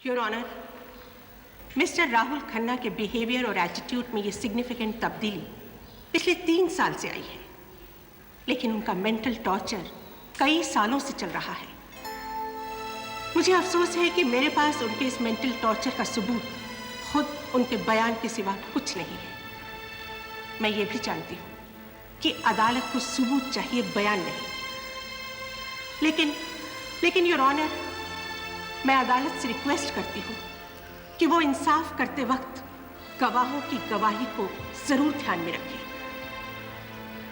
Your honour, mister Rahul Khanna के behaviour और attitude में ये सिग्निफिकेंट तब्दीली पिछले 3 साल से आई है, लेकिन उनका मेंटल टॉर्चर कई सालों से चल रहा है। मुझे अफसोस है कि मेरे पास उनके इस मेंटल टॉर्चर का सबूत खुद उनके बयान के सिवा कुछ नहीं है। मैं ये भी जानती हूँ कि अदालत को सबूत चाहिए, बयान नहीं। लेकिन योर ऑनर, मैं अदालत से रिक्वेस्ट करती हूँ कि वो इंसाफ करते वक्त गवाहों की गवाही को जरूर ध्यान में रखें।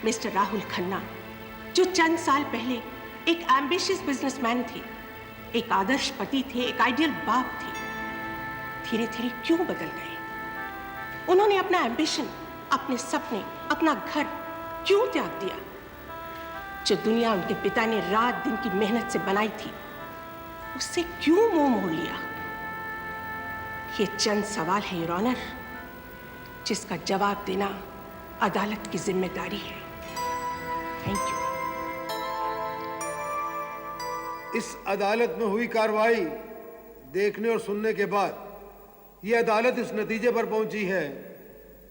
मिस्टर राहुल खन्ना, जो चंद साल पहले एक एम्बिशियस बिजनेसमैन थे, एक आदर्श पति थे, एक आइडियल बाप थे, धीरे धीरे क्यों बदल गए? उन्होंने अपना एम्बिशन, अपने सपने, अपना घर क्यों त्याग दिया? जो दुनिया उनके पिता ने रात दिन की मेहनत से बनाई थी, उससे क्यों मुंह मोड़ लिया? ये चंद सवाल है योर ऑनर, जिसका जवाब देना अदालत की जिम्मेदारी है। Thank you. इस अदालत में हुई कार्रवाई देखने और सुनने के बाद यह अदालत इस नतीजे पर पहुंची है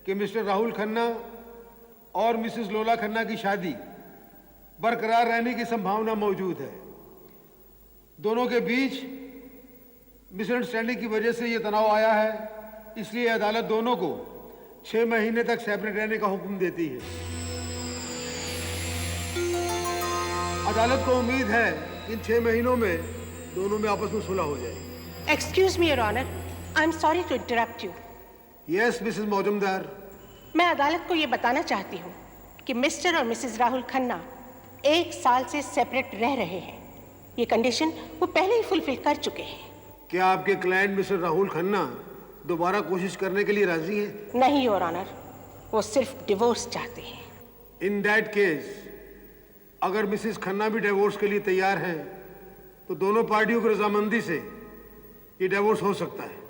कि मिस्टर राहुल खन्ना और मिसेस लोला खन्ना की शादी बरकरार रहने की संभावना मौजूद है। दोनों के बीच मिसअंडरस्टैंडिंग की वजह से यह तनाव आया है, इसलिए अदालत दोनों को 6 महीने तक सेपरेट रहने का हुक्म देती है। अदालत को उम्मीद है इन 6 महीनों में दोनों में आपस में सुलह हो जाएगी। Excuse me your honour, I am sorry to interrupt you. Yes Mrs Majumdar. मैं अदालत को यह बताना चाहती हूँ कि मिस्टर और मिसेस राहुल खन्ना 1 साल से सेपरेट रह रहे हैं। ये कंडीशन वो पहले ही फुलफिल कर चुके हैं। क्या आपके क्लाइंट मिस्टर राहुल खन्ना दोबारा कोशिश करने के लिए राजी हैं? नहीं योर ऑनर, वो सिर्फ डिवोर्स चाहते हैं। इन दैट केस, अगर मिसेस खन्ना भी डिवोर्स के लिए तैयार हैं, तो दोनों पार्टियों की रजामंदी से ये डिवोर्स हो सकता है।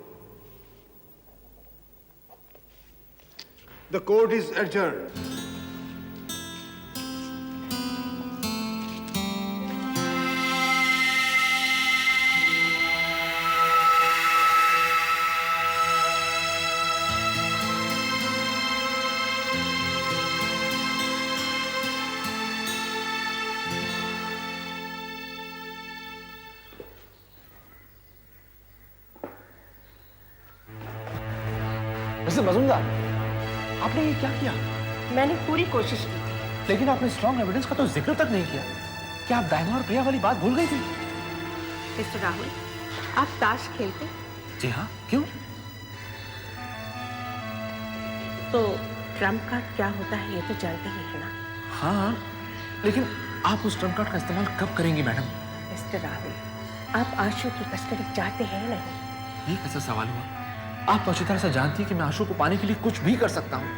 The court is adjourned. Mister Majumdar, आपने ये क्या किया? मैंने पूरी कोशिश की थी। लेकिन आपने स्ट्रॉन्ग एविडेंस का तो जिक्र तक नहीं किया। क्या आप डायना और प्रिया वाली बात भूल गई थी? मिस्टर राहुल, आप ताश खेलते? जी हाँ, क्यों? तो ट्रम्प कार्ड क्या होता है ये तो जानते ही हैं ना? हाँ, लेकिन आप उस ट्रम्प कार्ड का इस्तेमाल कब करेंगी मैडम? मिस्टर राहुल, आप आशु की कस्टडी चाहते हैं नहीं? ये कैसा सवाल हुआ? आप तो अच्छी तरह से जानती हैं कि मैं आशु को पाने के लिए कुछ भी कर सकता हूँ।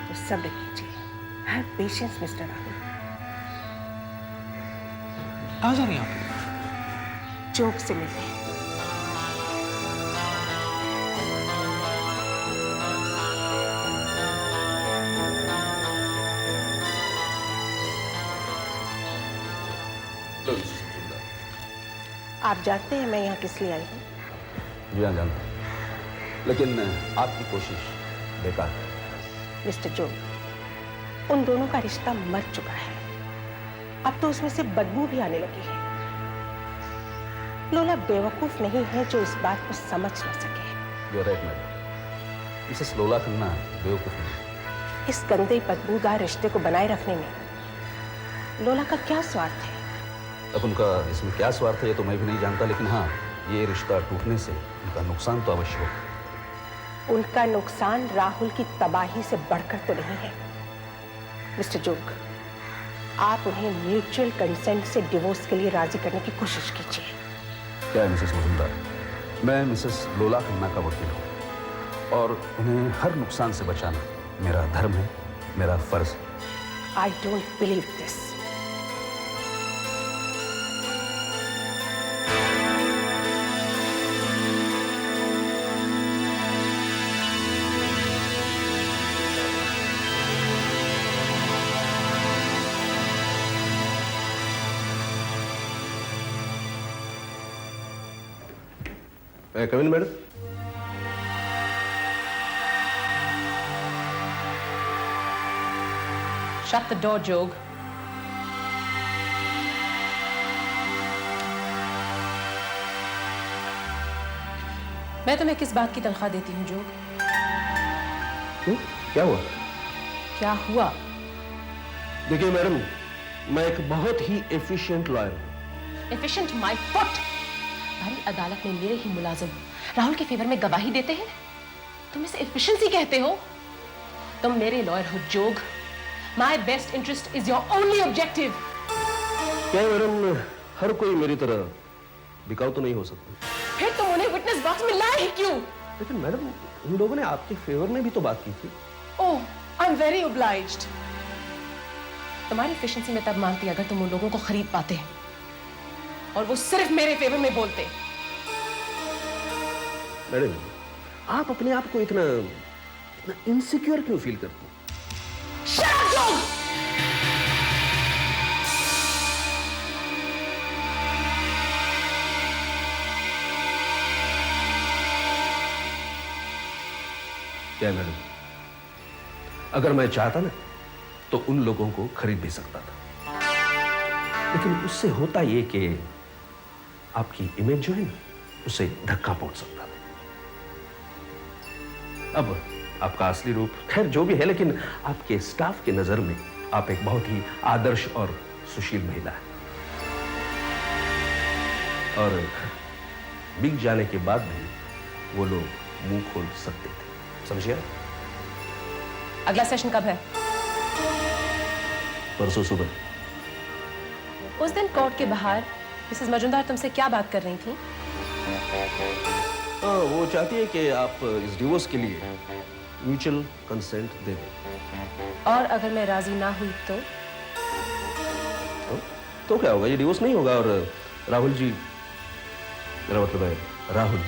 तो सब्र कीजिए, हैव पेशेंस मिस्टर राहुल। कहाँ जा रही हैं आप? जोक से मिलते हैं। आप जानते हैं मैं यहाँ किस लिए आई हूँ? जी हाँ, जानता हूँ, लेकिन आपकी कोशिश बेकार है। मिस्टर जो, उन दोनों का रिश्ता मर चुका है। अब तो उसमें से बदबू भी आने लगी है। लोला बेवकूफ नहीं है जो इस बात को समझ न सके। You're right, madam. Mrs Lola Khanna बेवकूफ नहीं। इस गंदे बदबूदार रिश्ते को बनाए रखने में लोला का क्या स्वार्थ है? अब उनका इसमें क्या स्वार्थ है ये तो मैं भी नहीं जानता, लेकिन हाँ, ये रिश्ता टूटने से उनका नुकसान तो अवश्य होगा। उनका नुकसान राहुल की तबाही से बढ़कर तो नहीं है। मिस्टर जोग, आप उन्हें म्यूचुअल कंसेंट से डिवोर्स के लिए राजी करने की कोशिश कीजिए। क्या है मिसेस मजुमदार, मैं मिसेस लोला खन्ना का वकील हूँ और उन्हें हर नुकसान से बचाना मेरा धर्म है, मेरा फर्ज है। I don't believe this. Come in madam. Shut the door, Jog. मैं तुम्हें किस बात की तनख्वाह देती हूँ, जोग? क्यों? क्या हुआ? क्या हुआ? देखिए मैडम, मैं एक बहुत ही एफिशिएंट लॉयर हूँ। Efficient my foot. भारी अदालत में मेरे ही मुलाजिम राहुल के फेवर में गवाही देते हैं। तुम इसे एफिशिएंसी कहते हो? तुम मेरे लॉयर हो, जोग। My best interest is your only objective. क्या मैडम, हर कोई मेरी तरह बिकाऊ तो नहीं हो सकती। फिर तुम उन्हें विटनेस बॉक्स में लाए ही क्यों? लेकिन मैडम, उन लोगों ने आपके फेवर में भी तो बात की थी। Oh, I'm very obliged. तुम्हारी एफिशिएंसी में तब मानती अगर तुम उन लोगों को खरीद पाते और वो सिर्फ मेरे फेवर में बोलते। मैडम, आप अपने आप को इतना इनसिक्योर क्यों फील करती हैं? Shut up, Jog! क्या है मैडम, अगर मैं चाहता ना तो उन लोगों को खरीद भी सकता था, लेकिन उससे होता ये कि आपकी इमेज जो है ना, उसे धक्का पहुंच सकता था। अब आपका असली रूप खैर जो भी है, लेकिन आपके स्टाफ की नजर में आप एक बहुत ही आदर्श और सुशील महिला है, और बिक जाने के बाद भी वो लोग मुंह खोल सकते थे, समझिए? अगला सेशन कब है? परसों सुबह। उस दिन कोर्ट के बाहर मिसेस मजुमदार तुमसे क्या बात कर रही थी? वो चाहती है कि आप इस डिवोर्स के लिए म्यूचुअल कंसेंट दे दें। और अगर मैं राजी ना हुई तो क्या होगा? ये डिवोर्स नहीं होगा और राहुल जी, मेरा मतलब है राहुल,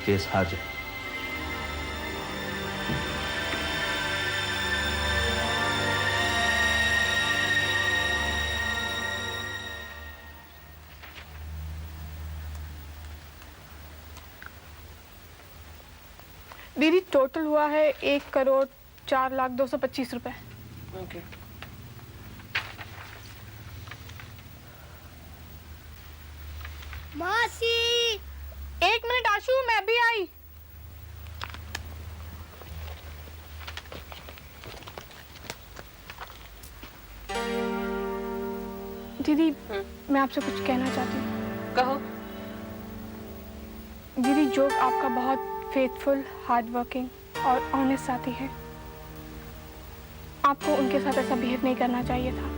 केस हार जाए। दीदी टोटल हुआ है 1,04,02,25 रुपए। ओके। मासी, 1 मिनट आशु, मैं भी आई। दीदी मैं आपसे कुछ कहना चाहती हूँ। कहो। दीदी जोग आपका बहुत फेथफुल, हार्ड वर्किंग और ऑनेस्ट साथी है। आपको उनके साथ ऐसा बिहेव नहीं करना चाहिए था।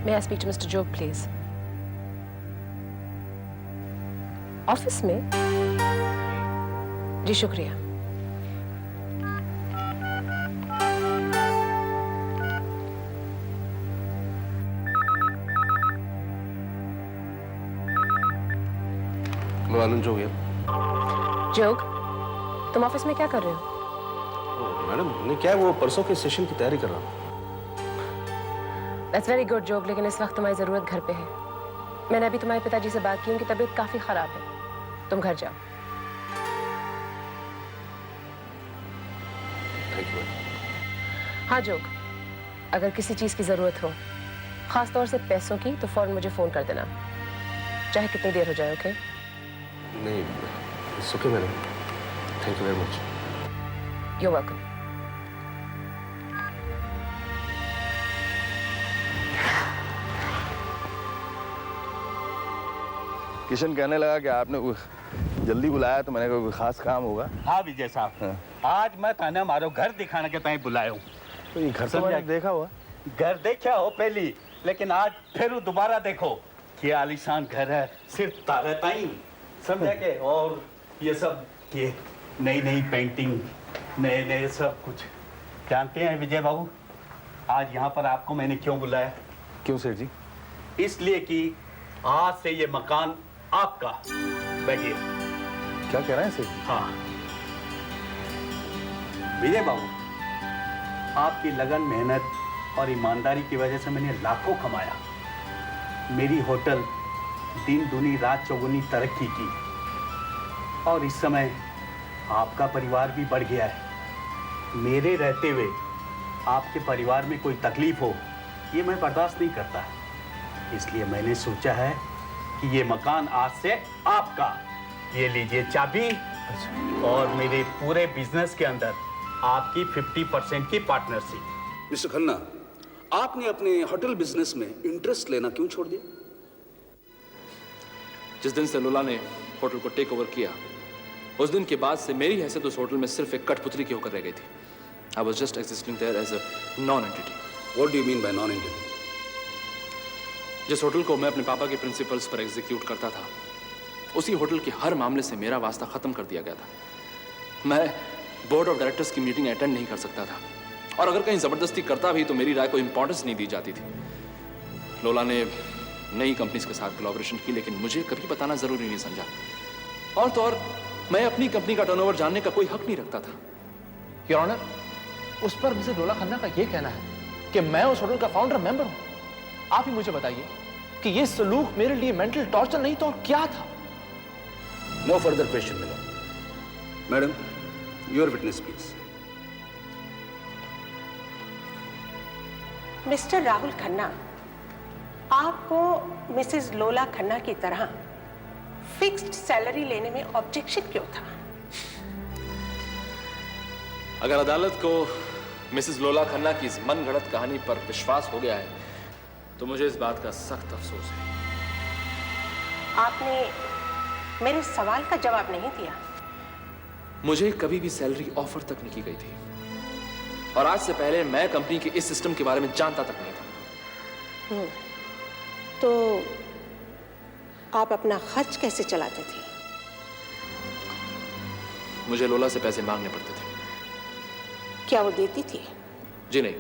May I speak to Mr. Jog, please? Office में? जी शुक्रिया। लो आनंद, हो गया। जोग, तुम ऑफिस में क्या कर रहे हो? मैडम, मैं क्या वो परसों के सेशन की तैयारी कर रहा हूँ। That's very good, जोग, लेकिन इस वक्त तुम्हारी जरूरत घर पे है। मैंने अभी तुम्हारे पिताजी से बात की, उनकी तबीयत काफी खराब है। तुम घर जाओ। Thank you. हाँ जोग, अगर किसी चीज की जरूरत हो, खास तौर से पैसों की, तो फौरन मुझे फोन कर देना, चाहे कितनी देर हो जाए। ओके? नहीं, it's okay madam, thank you very much. You welcome. Kishan कहने लगा कि आपने जल्दी बुलाया, तो मैंने कहा कोई खास काम होगा। हाँ विजय साहब, आज मैं थाने मारो घर दिखाने के ताई बुलाया हूँ। तो ये घर तो मैंने देखा हुआ। घर देखा हो पहली, लेकिन आज फिर दोबारा देखो। ये आलीशान घर है, सिर्फ तारा ताई, समझा के? और ये सब, ये नई नई पेंटिंग, नए नए सब कुछ। जानते हैं विजय बाबू, आज यहाँ पर आपको मैंने क्यों बुलाया? क्यों सेठ जी? इसलिए कि आज से ये मकान आपका। बैठिए। क्या कह रहे हैं सेठ? हाँ विजय बाबू, आपकी लगन, मेहनत और ईमानदारी की वजह से मैंने लाखों कमाया। मेरी होटल दिन दूनी रात चौगुनी तरक्की की और इस समय आपका परिवार भी बढ़ गया है। मेरे रहते हुए आपके परिवार में कोई तकलीफ हो ये मैं बर्दाश्त नहीं करता, इसलिए मैंने सोचा है कि ये मकान आज से आपका। ये लीजिए चाबी और मेरे पूरे बिजनेस के अंदर आपकी 50% की पार्टनरशिप। मिस्टर खन्ना, आपने अपने होटल बिजनेस में इंटरेस्ट लेना क्यों छोड़ दिया? जिस दिन से लोला ने होटल को टेक ओवर किया, उस दिन के बाद से मेरी हैसियत उस होटल में सिर्फ एक कठपुतली की होकर रह गई थी। I was just existing there as a non-entity. What do you mean by non-entity? जिस होटल को मैं अपने पापा के प्रिंसिपल्स पर एग्जीक्यूट करता था, उसी होटल के हर मामले से मेरा वास्ता खत्म कर दिया गया था। मैं बोर्ड ऑफ डायरेक्टर्स की मीटिंग अटेंड नहीं कर सकता था, और अगर कहीं जबरदस्ती करता भी तो मेरी राय को इंपॉर्टेंस नहीं दी जाती थी। लोला ने नई कंपनीज के साथ कोलैबोरेशन की, लेकिन मुझे कभी बताना जरूरी नहीं समझा। और तो और मैं अपनी कंपनी का टर्नओवर जानने का कोई हक नहीं रखता था। योर ऑनर, उस पर मिसेस लोला खन्ना का यह कहना है कि मैं उस होटल का फाउंडर मेंबर हूं। आप ही मुझे बताइए कि यह सलूक मेरे लिए मेंटल टॉर्चर नहीं तो और क्या था? No further question, Milord. Madam, your witness, please. Mister Rahul Khanna, आपको मिसेस लोला खन्ना की तरह फिक्स्ड सैलरी लेने में ऑब्जेक्शन क्यों था? अगर अदालत को मिसेस लोला खन्ना की इस मनगढ़ंत कहानी पर विश्वास हो गया है तो मुझे इस बात का सख्त अफसोस है। आपने मेरे सवाल का जवाब नहीं दिया। मुझे कभी भी सैलरी ऑफर तक नहीं की गई थी, और आज से पहले मैं कंपनी के इस सिस्टम के बारे में जानता तक नहीं था। तो आप अपना खर्च कैसे चलाते थे? मुझे लोला से पैसे मांगने पड़ते थे। क्या वो देती थी? जी नहीं,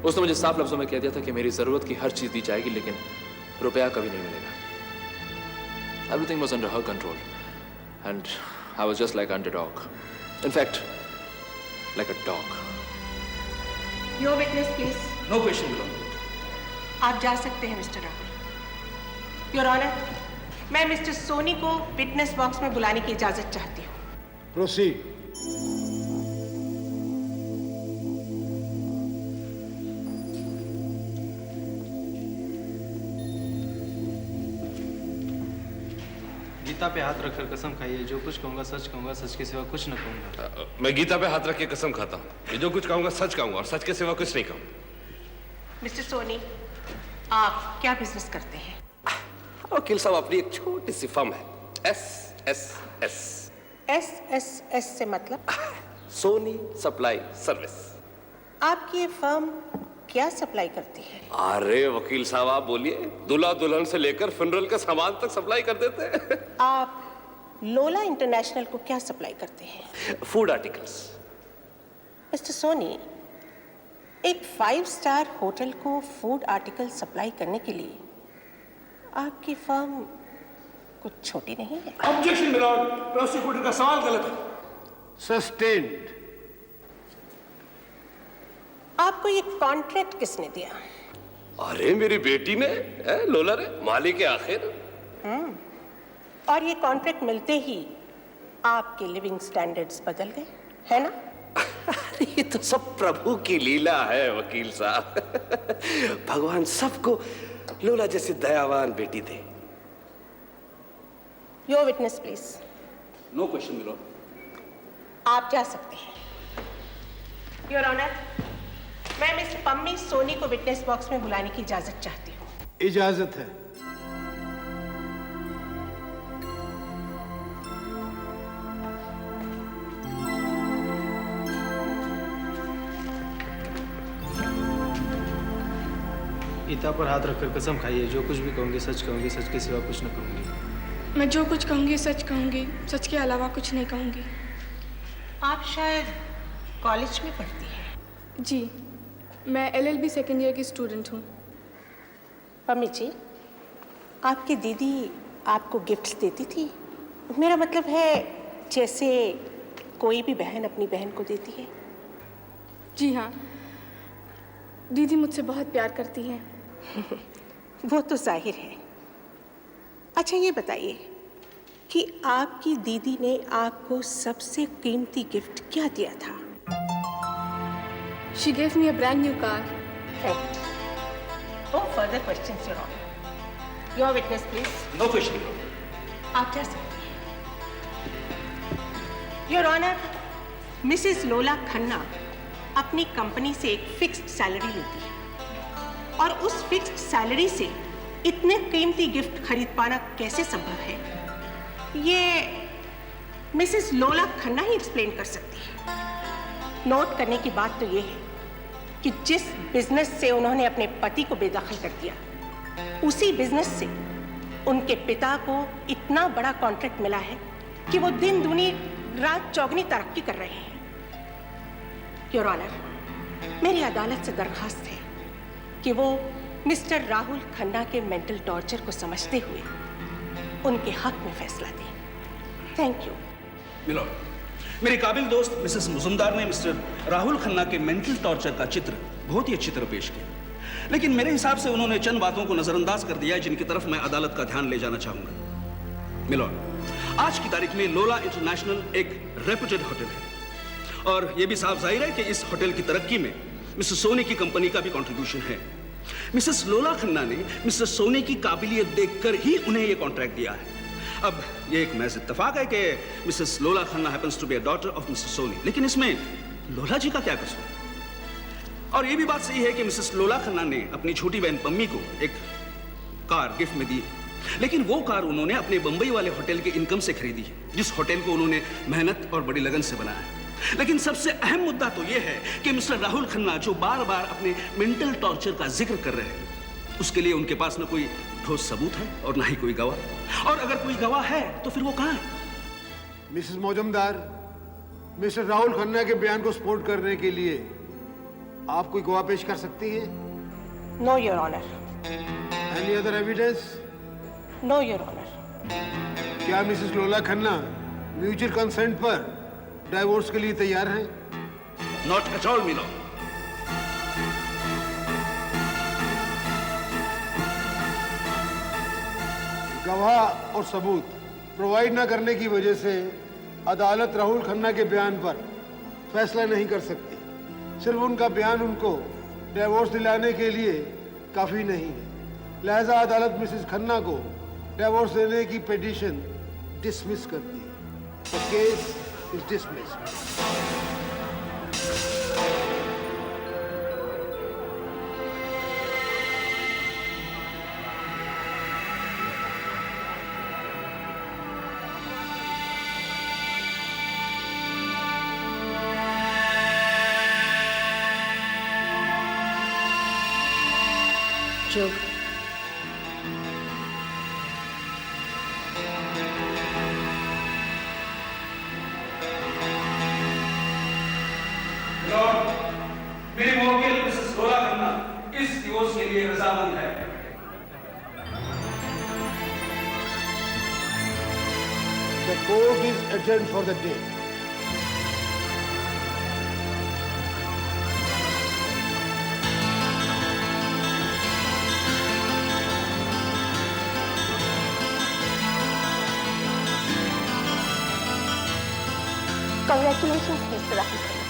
उसने मुझे साफ लफ्जों में कह दिया था कि मेरी जरूरत की हर चीज दी जाएगी, लेकिन रुपया कभी नहीं मिलेगा। Everything was under her control, and I was just like underdog. In fact, like a dog. Your witness, please. No question, Milord. आप जा सकते हैं मिस्टर राहुल। योर ऑनर, मैं मिस्टर सोनी को विटनेस बॉक्स में बुलाने की इजाजत चाहती हूँ। प्रोसीड। गीता पे हाथ रखकर कसम खाइए, जो कुछ कहूंगा सच के सिवा कुछ न कहूंगा। मैं गीता पे हाथ रख के कसम खाता हूँ, जो कुछ कहूंगा सच कहूंगा और सच के सिवा कुछ नहीं कहूंगा। मिस्टर सोनी, आप क्या बिजनेस करते हैं? वकील साहब, अपनी एक छोटी सी फर्म है, SSS। SSS से मतलब? Soni supply service. आपकी ये फर्म क्या सप्लाई करती है? अरे वकील साहब, आप बोलिए। दूल्हा दुल्हन से लेकर फ्यूनरल का सामान तक सप्लाई कर देते हैं। आप लोला इंटरनेशनल को क्या सप्लाई करते हैं? Food articles. मिस्टर सोनी, एक 5 स्टार होटल को फूड आर्टिकल सप्लाई करने के लिए आपकी फर्म कुछ छोटी नहीं है। ऑब्जेक्शन मिलॉर्ड, प्रोसिक्यूटर का सवाल गलत है। सस्टेन्ड। आपको ये कॉन्ट्रैक्ट किसने दिया? अरे मेरी बेटी ने, लोला ने, मालिक के आखिर। और ये कॉन्ट्रैक्ट मिलते ही आपके लिविंग स्टैंडर्ड्स बदल गए, है ना? ये तो सब प्रभु की लीला है वकील साहब। भगवान सबको लोला जैसी दयावान बेटी दे। Your witness please. No question, Milord. आप जा सकते हैं। योर ऑनर, मैं मिस पम्मी सोनी को विटनेस बॉक्स में बुलाने की इजाजत चाहती हूँ। इजाजत है। गीता पर हाथ रखकर कसम खाइए, जो कुछ भी कहूंगी सच के सिवा कुछ न कहूंगी। मैं जो कुछ कहूँगी सच के अलावा कुछ नहीं कहूँगी। आप शायद कॉलेज में पढ़ती हैं। जी, मैं LLB सेकेंड ईयर की स्टूडेंट हूँ। पम्मी जी, आपकी दीदी आपको गिफ्ट्स देती थी? मेरा मतलब है जैसे कोई भी बहन अपनी बहन को देती है। जी हाँ, दीदी मुझसे बहुत प्यार करती हैं। वो तो जाहिर है। अच्छा ये बताइए कि आपकी दीदी ने आपको सबसे कीमती गिफ्ट क्या दिया था? She gave me a brand new car. Right. No further questions, Your Honor. Your witness, please. No question. आप जा सकते हैं। Your honour, Mrs Lola Khanna अपनी कंपनी से एक फिक्स्ड सैलरी लेती है और उस फिक्स्ड सैलरी से इतने कीमती गिफ्ट खरीद पाना कैसे संभव है, ये मिसेस लोला खन्ना ही एक्सप्लेन कर सकती है। नोट करने की बात तो ये है कि जिस बिजनेस से उन्होंने अपने पति को बेदखल कर दिया, उसी बिजनेस से उनके पिता को इतना बड़ा कॉन्ट्रैक्ट मिला है कि वो दिन दूनी रात चौगनी तरक्की कर रहे हैं। योर ऑनर, मेरी अदालत से दरखास्त है कि वो मिस्टर राहुल खन्ना के मेंटल टॉर्चर को समझते हुए उनके हक में फैसला दें। Thank you. मिलोड, मेरी काबिल दोस्त मिसेस मुजुमदार ने मिस्टर राहुल खन्ना के मेंटल टॉर्चर का चित्र बहुत ही अच्छी तरह पेश किया, लेकिन मेरे हिसाब से उन्होंने चंद बातों को नजरअंदाज कर दिया है जिनकी तरफ मैं अदालत का ध्यान ले जाना चाहूंगा। मिलोड, आज की तारीख में लोला इंटरनेशनल एक रेप्यूटेड होटल है और यह भी साफ जाहिर है कि इस होटल की तरक्की में मिस्टर सोनी की कंपनी का भी कंट्रीब्यूशन है। मिसेस लोला खन्ना ने मिस्टर सोनी की काबिलियत देखकर ही उन्हें यह कॉन्ट्रैक्ट दिया है। अब यह एक महज इत्तेफाक है कि Mrs Lola Khanna happens to be a daughter of mister Soni, लेकिन इसमें लोला जी का क्या कसूर? और यह भी बात सही है कि मिसेस लोला खन्ना ने अपनी छोटी बहन पम्मी को एक कार गिफ्ट में दी है, लेकिन वो कार उन्होंने अपने बंबई वाले होटल के इनकम से खरीदी है, जिस होटल को उन्होंने मेहनत और बड़ी लगन से बनाया है। लेकिन सबसे अहम मुद्दा तो यह है कि मिस्टर राहुल खन्ना जो बार बार अपने मेंटल टॉर्चर का जिक्र कर रहे हैं, उसके लिए उनके पास न कोई ठोस सबूत है और ना ही कोई गवाह, और अगर कोई गवाह है तो फिर वो कहां है? मिसेस मौजमदार, मिस्टर राहुल खन्ना के बयान को सपोर्ट करने के लिए आप कोई गवाह पेश कर सकती हैं? No your honour. Any other evidence? No your honour. क्या Mrs Lola Khanna mutual consent पर डाइवोर्स के लिए तैयार हैं? Not at all milord. गवाह और सबूत प्रोवाइड न करने की वजह से अदालत राहुल खन्ना के बयान पर फैसला नहीं कर सकती। सिर्फ उनका बयान उनको डिवोर्स दिलाने के लिए काफी नहीं है। लिहाजा अदालत मिसेस खन्ना को डिवोर्स देने की पिटीशन डिसमिस करती है। The case is dismissed. जोग, मेरी मुवक्किल मिसेस लोला खन्ना इस डिवोर्स के लिए रजामंद है। The court is adjourned for the day. Congratulations, Mr. Rahul Khanna.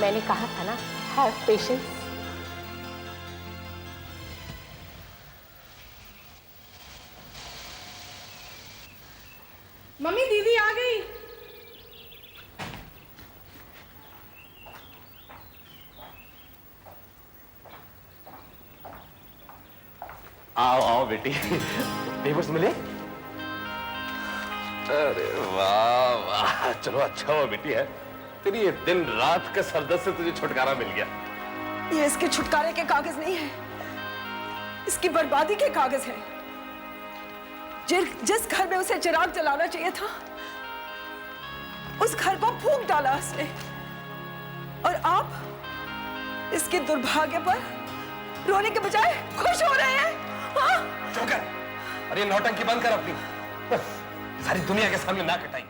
मैंने कहा था ना, हैव पेशेंस। मम्मी, दीदी आ गई। आओ आओ बेटी, पेपर्स मिले? अरे वाह वाह, चलो अच्छा हुआ बेटी है, तेरी ये दिन रात के सरदर्द से तुझे छुटकारा मिल गया। ये इसके छुटकारे के कागज नहीं है, इसकी बर्बादी के कागज है। जिस घर में उसे चिराग जलाना चाहिए था, उस घर को फूंक डाला उसने। और आप इसके दुर्भाग्य पर रोने के बजाय खुश हो रहे हैं। हाँ जोकर, अरे नौटंकी बंद कर अपनी, सारी दुनिया के सामने ना कटाई।